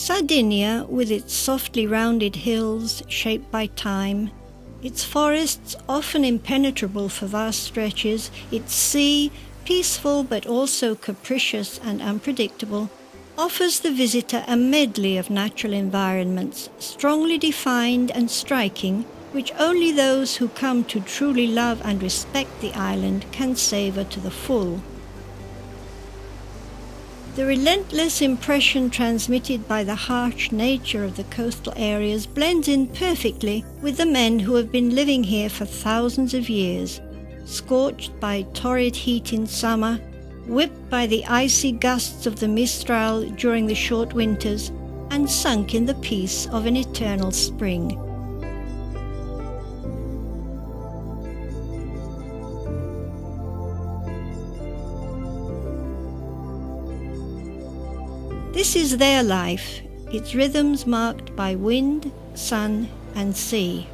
Sardinia, with its softly rounded hills shaped by time, its forests often impenetrable for vast stretches, its sea, peaceful but also capricious and unpredictable, offers the visitor a medley of natural environments, strongly defined and striking, which only those who come to truly love and respect the island can savour to the full. The relentless impression transmitted by the harsh nature of the coastal areas blends in perfectly with the men who have been living here for thousands of years, scorched by torrid heat in summer, whipped by the icy gusts of the Mistral during the short winters, and sunk in the peace of an eternal spring. This is their life, its rhythms marked by wind, sun, and sea.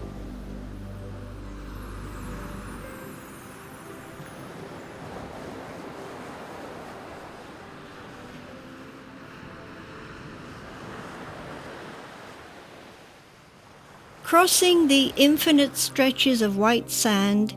Crossing the infinite stretches of white sand,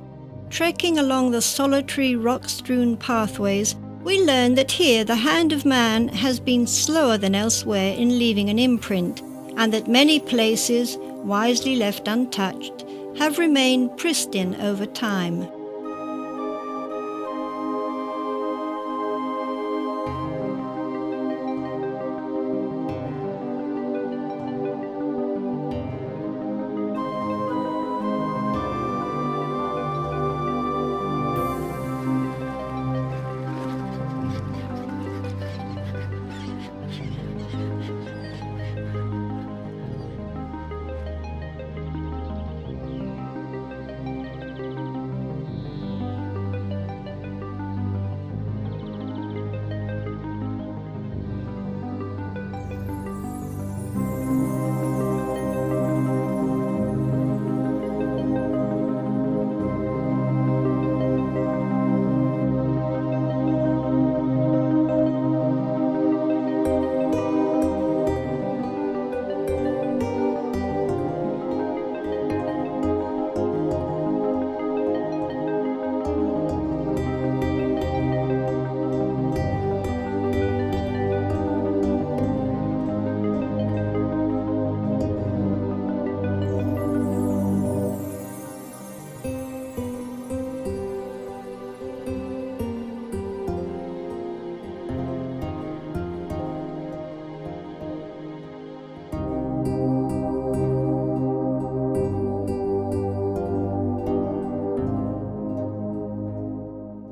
trekking along the solitary rock-strewn pathways, we learn that here the hand of man has been slower than elsewhere in leaving an imprint, and that many places, wisely left untouched, have remained pristine over time.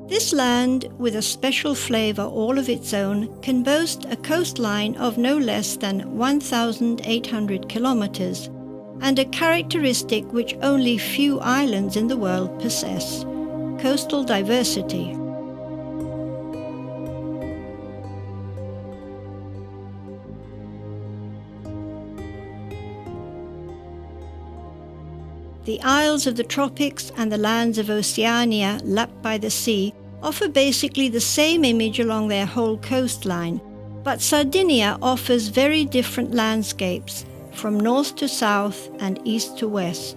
This land, with a special flavour all of its own, can boast a coastline of no less than 1,800 kilometres, and a characteristic which only few islands in the world possess: coastal diversity. The isles of the tropics and the lands of Oceania, lapped by the sea, offer basically the same image along their whole coastline, but Sardinia offers very different landscapes, from north to south and east to west.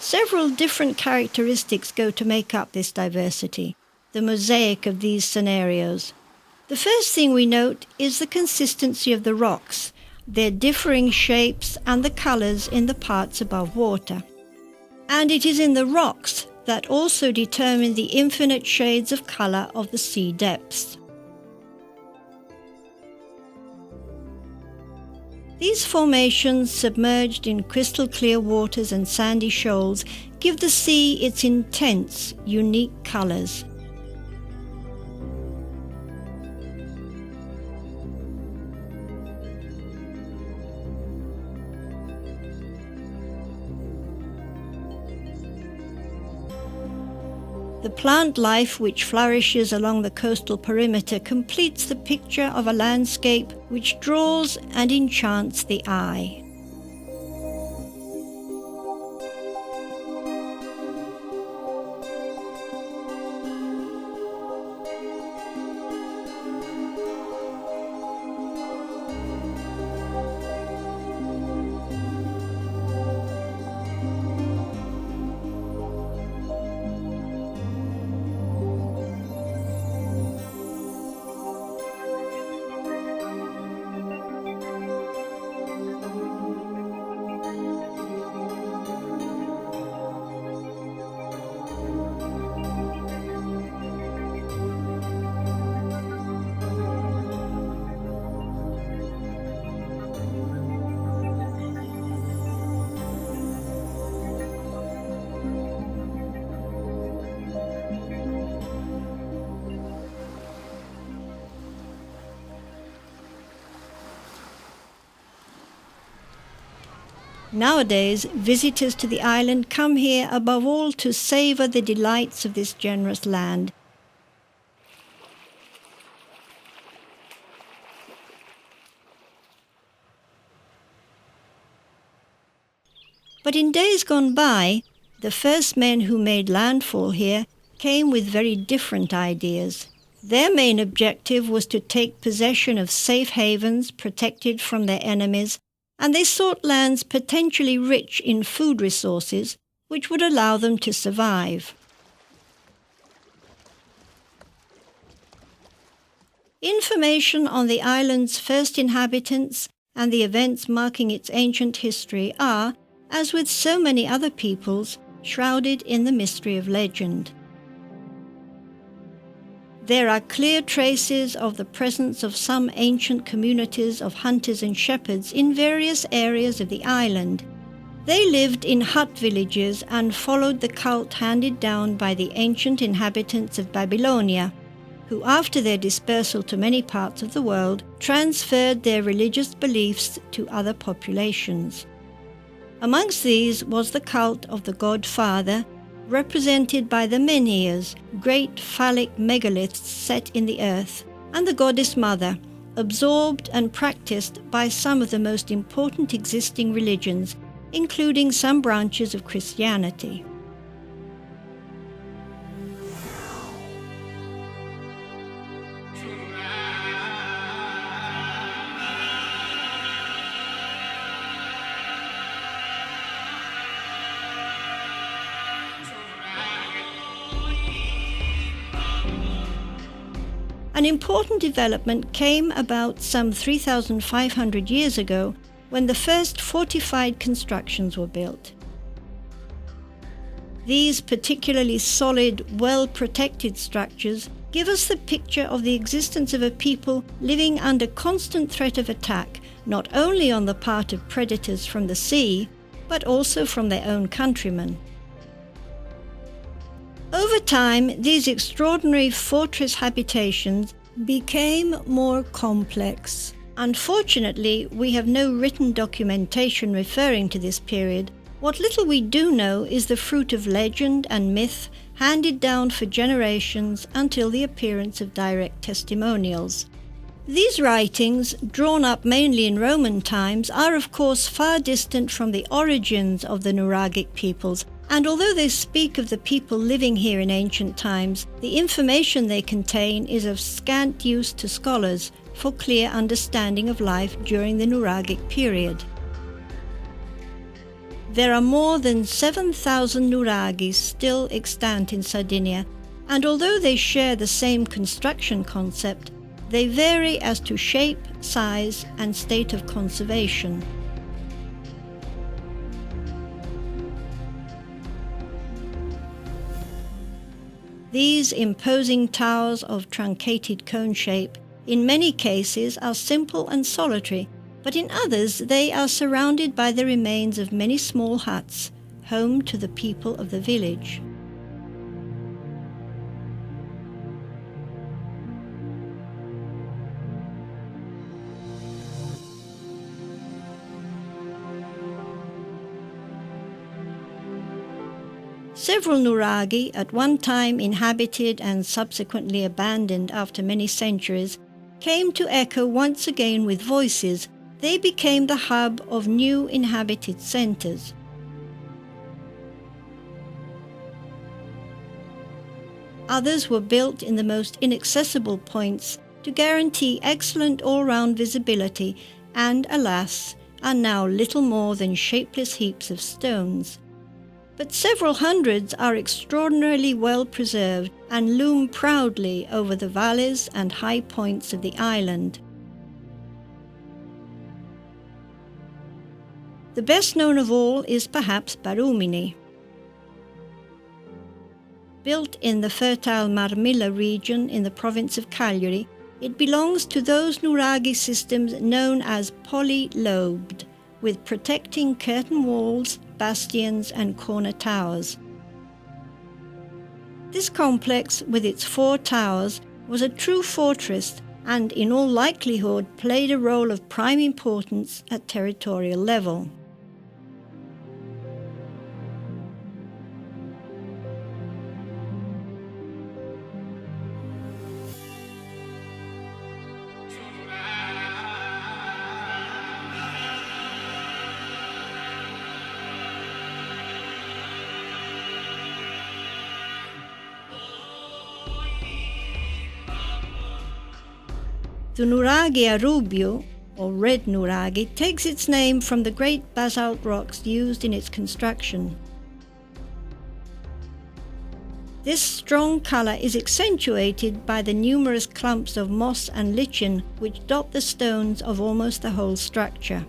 Several different characteristics go to make up this diversity, the mosaic of these scenarios. The first thing we note is the consistency of the rocks, their differing shapes and the colours in the parts above water. And it is in the rocks that also determine the infinite shades of colour of the sea depths. These formations, submerged in crystal clear waters and sandy shoals, give the sea its intense, unique colours. The plant life which flourishes along the coastal perimeter completes the picture of a landscape which draws and enchants the eye. Nowadays, visitors to the island come here above all to savour the delights of this generous land. But in days gone by, the first men who made landfall here came with very different ideas. Their main objective was to take possession of safe havens protected from their enemies, and they sought lands potentially rich in food resources, which would allow them to survive. Information on the island's first inhabitants and the events marking its ancient history are, as with so many other peoples, shrouded in the mystery of legend. There are clear traces of the presence of some ancient communities of hunters and shepherds in various areas of the island. They lived in hut villages and followed the cult handed down by the ancient inhabitants of Babylonia, who after their dispersal to many parts of the world transferred their religious beliefs to other populations. Amongst these was the cult of the god Father, represented by the menhirs, great phallic megaliths set in the earth, and the goddess Mother, absorbed and practiced by some of the most important existing religions, including some branches of Christianity. An important development came about some 3,500 years ago when the first fortified constructions were built. These particularly solid, well-protected structures give us the picture of the existence of a people living under constant threat of attack, not only on the part of predators from the sea, but also from their own countrymen. Over time, these extraordinary fortress habitations became more complex. Unfortunately, we have no written documentation referring to this period. What little we do know is the fruit of legend and myth handed down for generations until the appearance of direct testimonials. These writings, drawn up mainly in Roman times, are of course far distant from the origins of the Nuragic peoples, and although they speak of the people living here in ancient times, the information they contain is of scant use to scholars for clear understanding of life during the Nuragic period. There are more than 7,000 nuraghi still extant in Sardinia, and although they share the same construction concept, they vary as to shape, size, and state of conservation. These imposing towers of truncated cone shape in many cases are simple and solitary, but in others they are surrounded by the remains of many small huts, home to the people of the village. Several nuraghi, at one time inhabited and subsequently abandoned after many centuries, came to echo once again with voices. They became the hub of new inhabited centres. Others were built in the most inaccessible points to guarantee excellent all-round visibility and, alas, are now little more than shapeless heaps of stones. But several hundreds are extraordinarily well preserved and loom proudly over the valleys and high points of the island. The best known of all is perhaps Barumini. Built in the fertile Marmilla region in the province of Cagliari, it belongs to those nuraghi systems known as poly-lobed, with protecting curtain walls, bastions and corner towers. This complex, with its 4 towers, was a true fortress and in all likelihood played a role of prime importance at territorial level. The Nuraghi a Rubio, or red nuraghi, takes its name from the great basalt rocks used in its construction. This strong colour is accentuated by the numerous clumps of moss and lichen which dot the stones of almost the whole structure.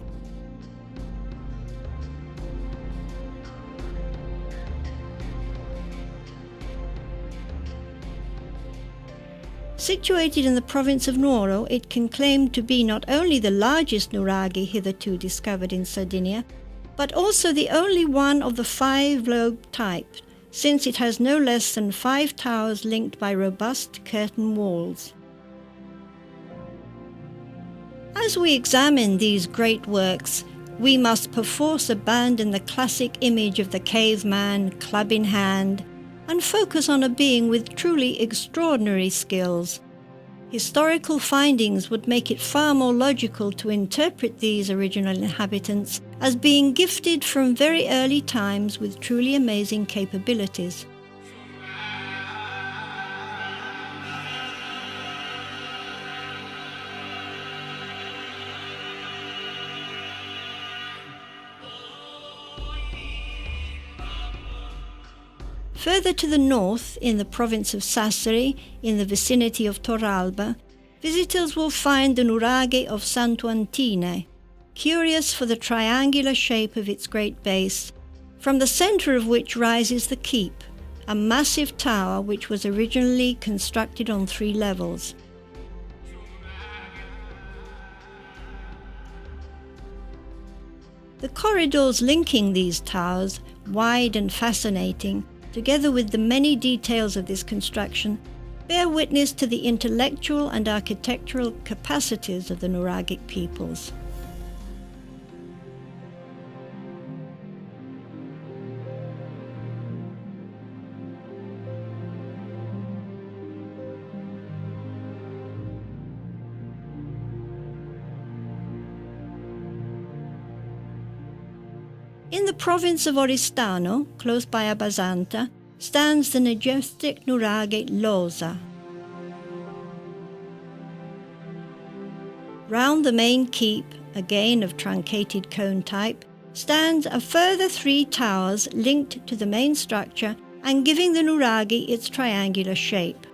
Situated in the province of Nuoro, it can claim to be not only the largest nuraghi hitherto discovered in Sardinia, but also the only one of the 5-lobe type, since it has no less than 5 towers linked by robust curtain walls. As we examine these great works, we must perforce abandon the classic image of the caveman, club in hand, and focus on a being with truly extraordinary skills. Historical findings would make it far more logical to interpret these original inhabitants as being gifted from very early times with truly amazing capabilities. Further to the north, in the province of Sassari, in the vicinity of Torralba, visitors will find the Nuragi of Santuantine, curious for the triangular shape of its great base, from the centre of which rises the keep, a massive tower which was originally constructed on 3 levels. The corridors linking these towers, wide and fascinating, together with the many details of this construction, bear witness to the intellectual and architectural capacities of the Nuragic peoples. In the province of Oristano, close by Abasanta, stands the majestic nuraghi Losa. Round the main keep, again of truncated cone type, stands a further 3 towers linked to the main structure and giving the nuraghi its triangular shape.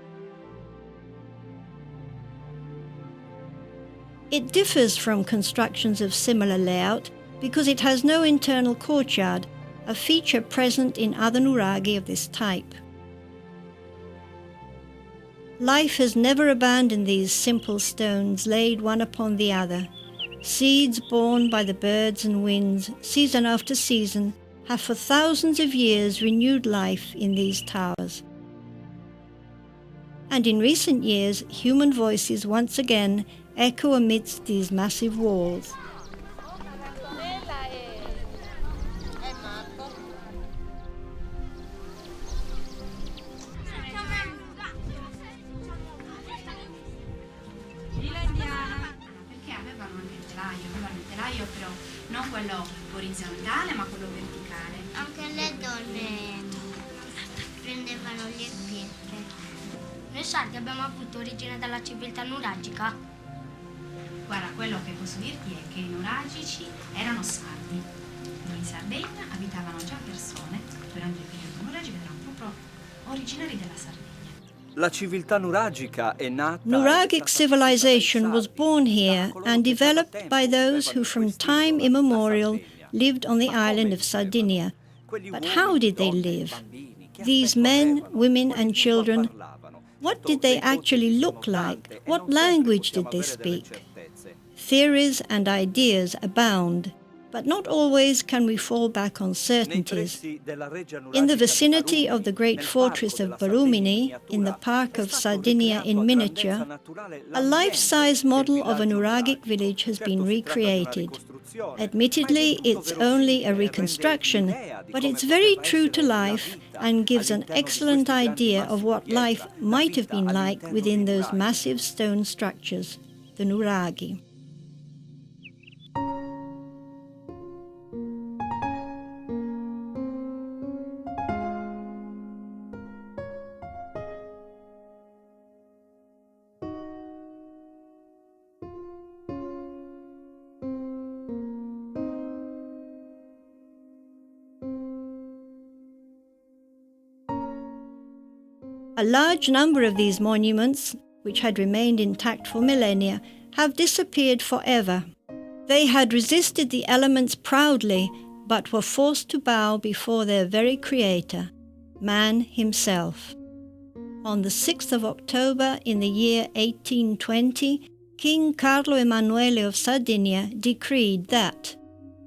It differs from constructions of similar layout because it has no internal courtyard, a feature present in other nuraghi of this type. Life has never abandoned these simple stones laid one upon the other. Seeds borne by the birds and winds, season after season, have for thousands of years renewed life in these towers. And in recent years, human voices once again echo amidst these massive walls. quello orizzontale, ma quello verticale. Anche le donne prendevano le pietre. Noi sardi abbiamo avuto origine dalla civiltà nuragica. Guarda, quello che posso dirti è che i nuragici erano sardi. In Sardegna abitavano già persone durante il periodo nuragico ed erano proprio originari della Sardegna. La civiltà nuragica è nata. Nuragic civilization was born here and developed by those who from time immemorial lived on the island of Sardinia. But how did they live? These men, women and children, what did they actually look like? What language did they speak? Theories and ideas abound, but not always can we fall back on certainties. In the vicinity of the great fortress of Barumini, in the park of Sardinia in miniature, a life-size model of a nuragic village has been recreated. Admittedly, it's only a reconstruction, but it's very true to life and gives an excellent idea of what life might have been like within those massive stone structures, the nuraghi. A large number of these monuments, which had remained intact for millennia, have disappeared forever. They had resisted the elements proudly, but were forced to bow before their very creator, man himself. On the 6th of October in the year 1820, King Carlo Emanuele of Sardinia decreed that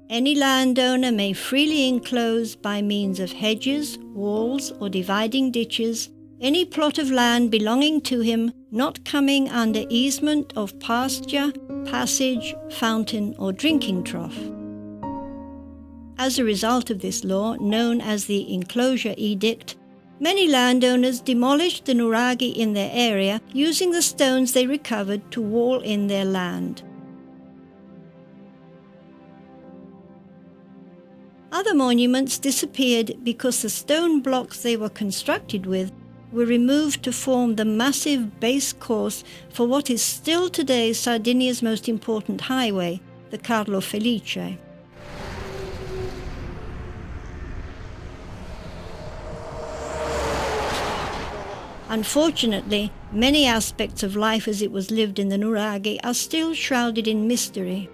any landowner may freely enclose by means of hedges, walls, or dividing ditches any plot of land belonging to him not coming under easement of pasture, passage, fountain, or drinking trough. As a result of this law, known as the Enclosure Edict, many landowners demolished the nuraghi in their area using the stones they recovered to wall in their land. Other monuments disappeared because the stone blocks they were constructed with were removed to form the massive base course for what is still today Sardinia's most important highway, the Carlo Felice. Unfortunately, many aspects of life as it was lived in the nuraghi are still shrouded in mystery.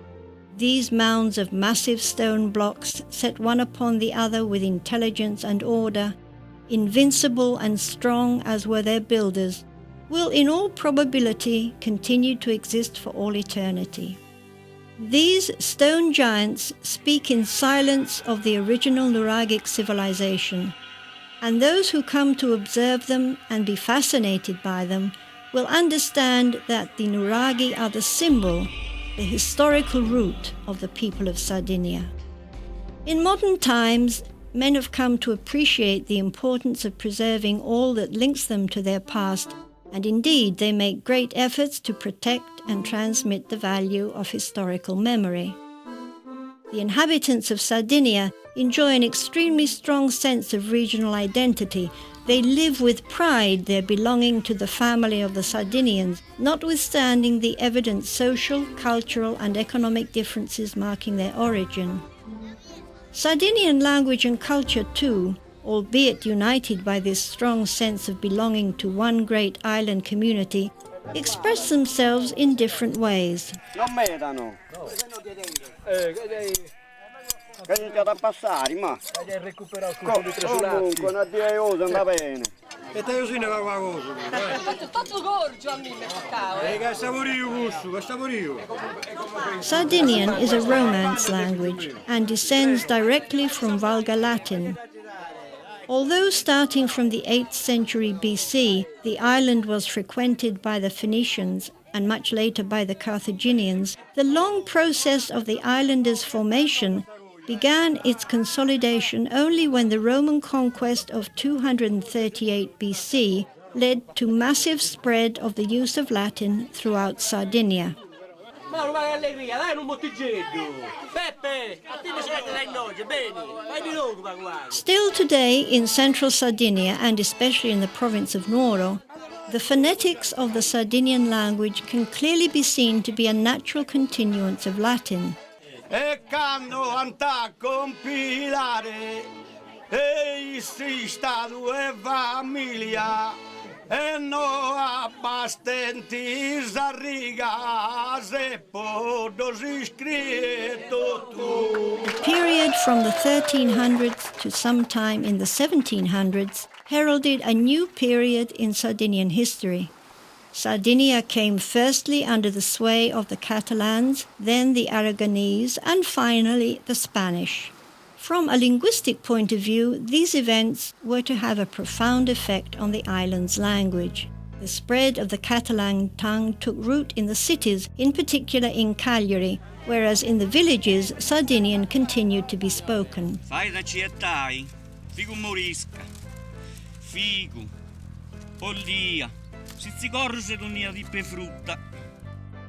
These mounds of massive stone blocks, set one upon the other with intelligence and order, invincible and strong as were their builders, will in all probability continue to exist for all eternity. These stone giants speak in silence of the original nuragic civilization, and those who come to observe them and be fascinated by them will understand that the nuraghi are the symbol, the historical root of the people of Sardinia. In modern times, men have come to appreciate the importance of preserving all that links them to their past, and indeed they make great efforts to protect and transmit the value of historical memory. The inhabitants of Sardinia enjoy an extremely strong sense of regional identity. They live with pride their belonging to the family of the Sardinians, notwithstanding the evident social, cultural and economic differences marking their origin. Sardinian language and culture too, albeit united by this strong sense of belonging to one great island community, express themselves in different ways. Sardinian is a Romance language and descends directly from Vulgar Latin. Although starting from the 8th century BC, the island was frequented by the Phoenicians and much later by the Carthaginians, the long process of the islanders' formation began its consolidation only when the Roman conquest of 238 BC led to massive spread of the use of Latin throughout Sardinia. Paolo, vai allegria, dai un bottigello. Peppe, a te mi si mette in noce, bene. Vai di nuovo, guarda. Still today in central Sardinia, and especially in the province of Nuoro, the phonetics of the Sardinian language can clearly be seen to be a natural continuance of Latin. E quando andà a compilare, si sta due famiglia, e no abbastenti riga, se podo si scritto tu. The period from the 1300s to sometime in the 1700s heralded a new period in Sardinian history. Sardinia came firstly under the sway of the Catalans, then the Aragonese, and finally the Spanish. From a linguistic point of view, these events were to have a profound effect on the island's language. The spread of the Catalan tongue took root in the cities, in particular in Cagliari, whereas in the villages, Sardinian continued to be spoken. Fai da ciettai, figu morisca, figu, follia, si corse con nia di frutta.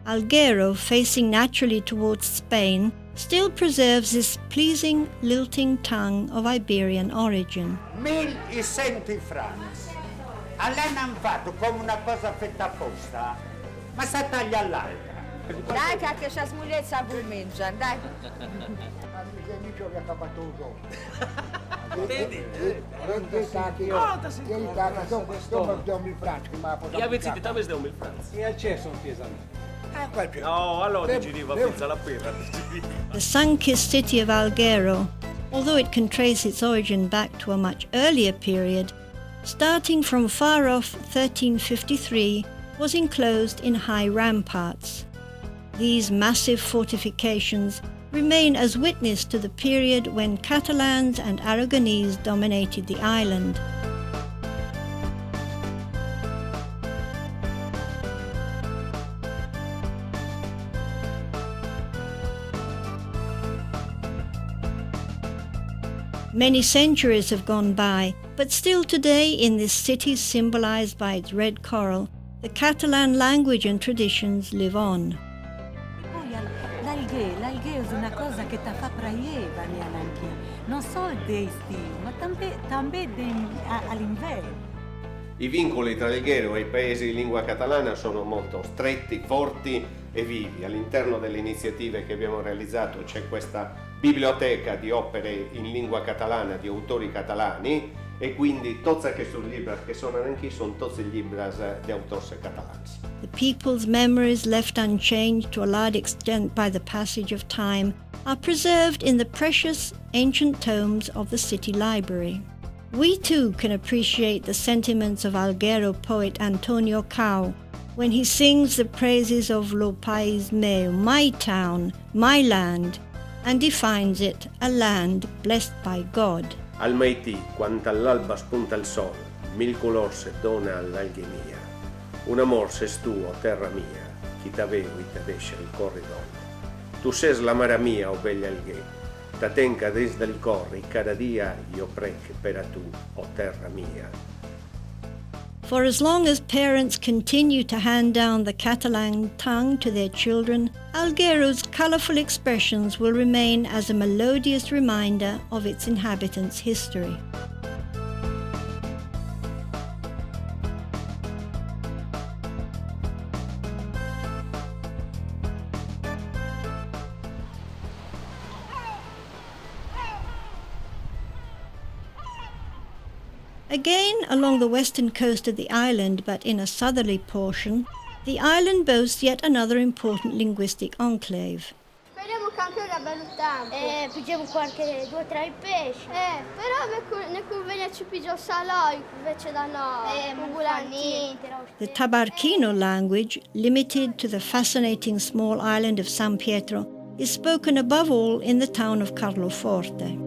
Alghero, facing naturally towards Spain, still preserves this pleasing, lilting tongue of Iberian origin. 1100 francs. A lei hanno fatto come una cosa fatta apposta, ma si taglia all'altra. Dai che anche se smugliezza vuol mangiare, dai. Amico che ha acabato un gioco. Vedi? E avete detto che stiamo in Francia. E al cesso un piesano. No, allora ti giriva pizza la pera. The sun-kissed city of Alghero, although it can trace its origin back to a much earlier period, starting from far-off 1353, was enclosed in high ramparts. These massive fortifications remain as witness to the period when Catalans and Aragonese dominated the island. Many centuries have gone by, but still today in this city symbolized by its red coral, the Catalan language and traditions live on. L'alghè è una cosa che ti fa praieva anche, non solo d'estivo, ma anche all'inverno. I vincoli tra l'Alghero e i paesi di lingua catalana sono molto stretti, forti e vivi. All'interno delle iniziative che abbiamo realizzato c'è questa biblioteca di opere in lingua catalana di autori catalani e quindi tutti questi libri che sono anche sono tutti libri di autori catalani. The people's memories, left unchanged to a large extent by the passage of time, are preserved in the precious ancient tomes of the city library. We too can appreciate the sentiments of Alghero poet Antonio Cao when he sings the praises of Lo País Meu, my town, my land, and defines it a land blessed by God. Al Maitì, quando all'alba spunta il sol, mil color se dona all'alghe mia. Un amor ses tu, o terra mia, chi t'avevo e te deixa il corridor. Tu ses la mare mia, o bella alghe, ta tenca des del corri, cada dia io prec per a tu, o terra mia. For as long as parents continue to hand down the Catalan tongue to their children, Alghero's colourful expressions will remain as a melodious reminder of its inhabitants' history. Again, along the western coast of the island, but in a southerly portion, the island boasts yet another important linguistic enclave. Speriamo che anche una bella tempo. Pigliamo qualche 2 o 3 pesci. Però ne conviene ci piglio saloi invece da noi. The Tabarchino language, limited to the fascinating small island of San Pietro, is spoken above all in the town of Carloforte.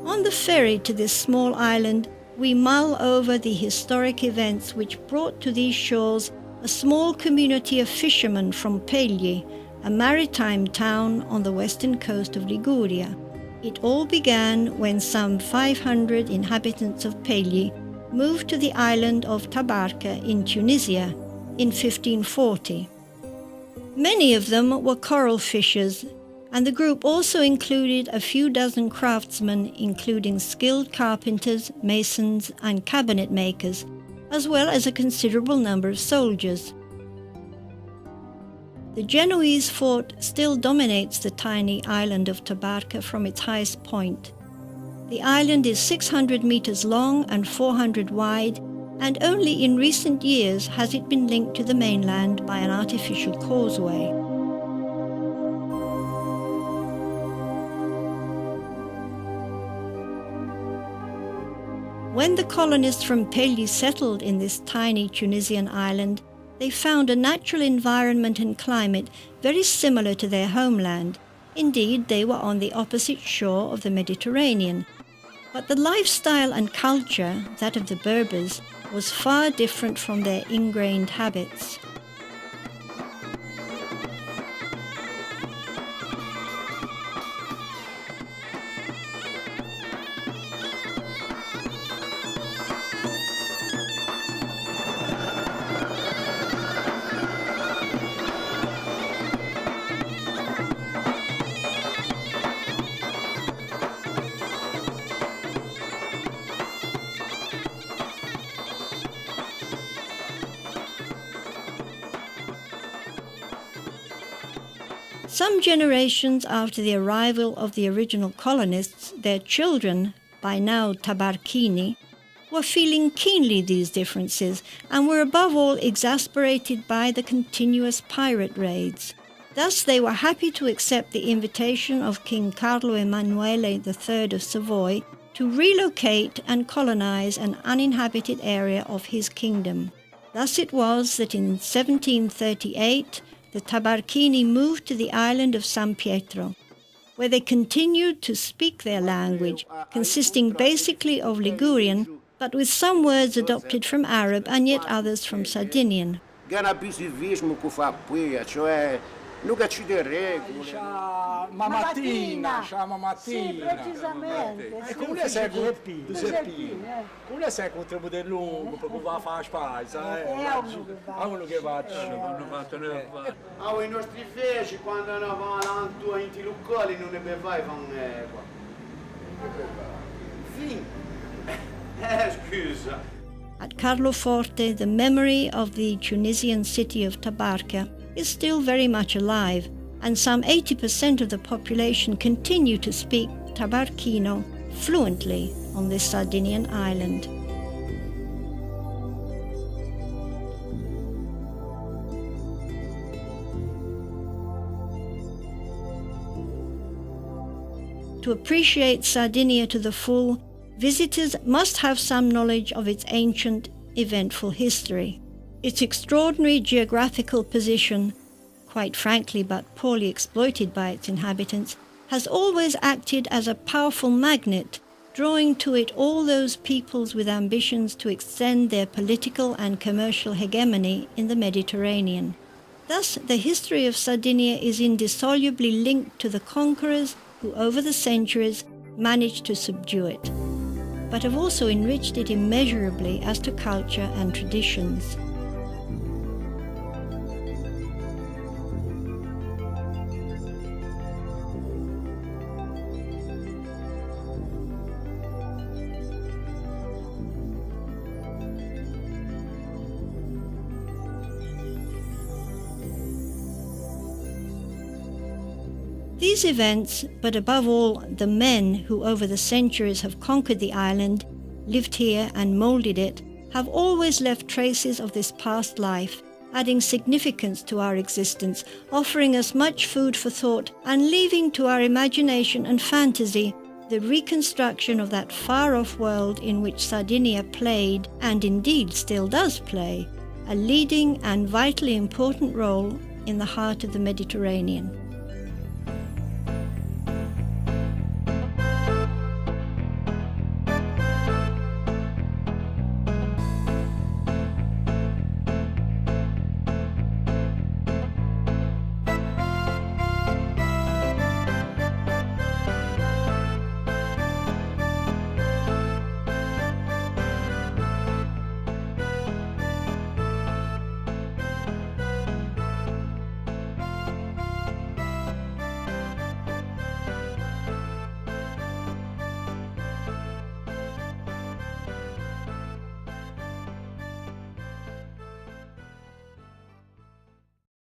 On the ferry to this small island, we mull over the historic events which brought to these shores a small community of fishermen from Pegli, a maritime town on the western coast of Liguria. It all began when some 500 inhabitants of Pegli moved to the island of Tabarca in Tunisia. in 1540. Many of them were coral fishers, and the group also included a few dozen craftsmen, including skilled carpenters, masons, and cabinet makers, as well as a considerable number of soldiers. The Genoese fort still dominates the tiny island of Tabarka from its highest point. The island is 600 meters long and 400 wide, and only in recent years has it been linked to the mainland by an artificial causeway. When the colonists from Pegli settled in this tiny Tunisian island, they found a natural environment and climate very similar to their homeland. Indeed, they were on the opposite shore of the Mediterranean. But the lifestyle and culture, that of the Berbers, was far different from their ingrained habits. Some generations after the arrival of the original colonists, their children, by now Tabarchini, were feeling keenly these differences and were above all exasperated by the continuous pirate raids. Thus they were happy to accept the invitation of King Carlo Emanuele III of Savoy to relocate and colonize an uninhabited area of his kingdom. Thus it was that in 1738 the Tabarchini moved to the island of San Pietro, where they continued to speak their language, consisting basically of Ligurian, but with some words adopted from Arab and yet others from Sardinian. Nunca ci dei regole. Mattina. Sì, precisamente. E come sei con il tempo del lungo, perché va a fare spazio, a uno che va. I nostri feci quando andavano avanti in locali non ne bevevano qua. Scusa. At Carloforte, the memory of the Tunisian city of Tabarka is still very much alive, and some 80% of the population continue to speak Tabarchino fluently on this Sardinian island. To appreciate Sardinia to the full, visitors must have some knowledge of its ancient, eventful history. Its extraordinary geographical position, quite frankly but poorly exploited by its inhabitants, has always acted as a powerful magnet, drawing to it all those peoples with ambitions to extend their political and commercial hegemony in the Mediterranean. Thus, the history of Sardinia is indissolubly linked to the conquerors who over the centuries managed to subdue it, but have also enriched it immeasurably as to culture and traditions. These events, but above all the men who over the centuries have conquered the island, lived here and moulded it, have always left traces of this past life, adding significance to our existence, offering us much food for thought, and leaving to our imagination and fantasy the reconstruction of that far-off world in which Sardinia played, and indeed still does play, a leading and vitally important role in the heart of the Mediterranean.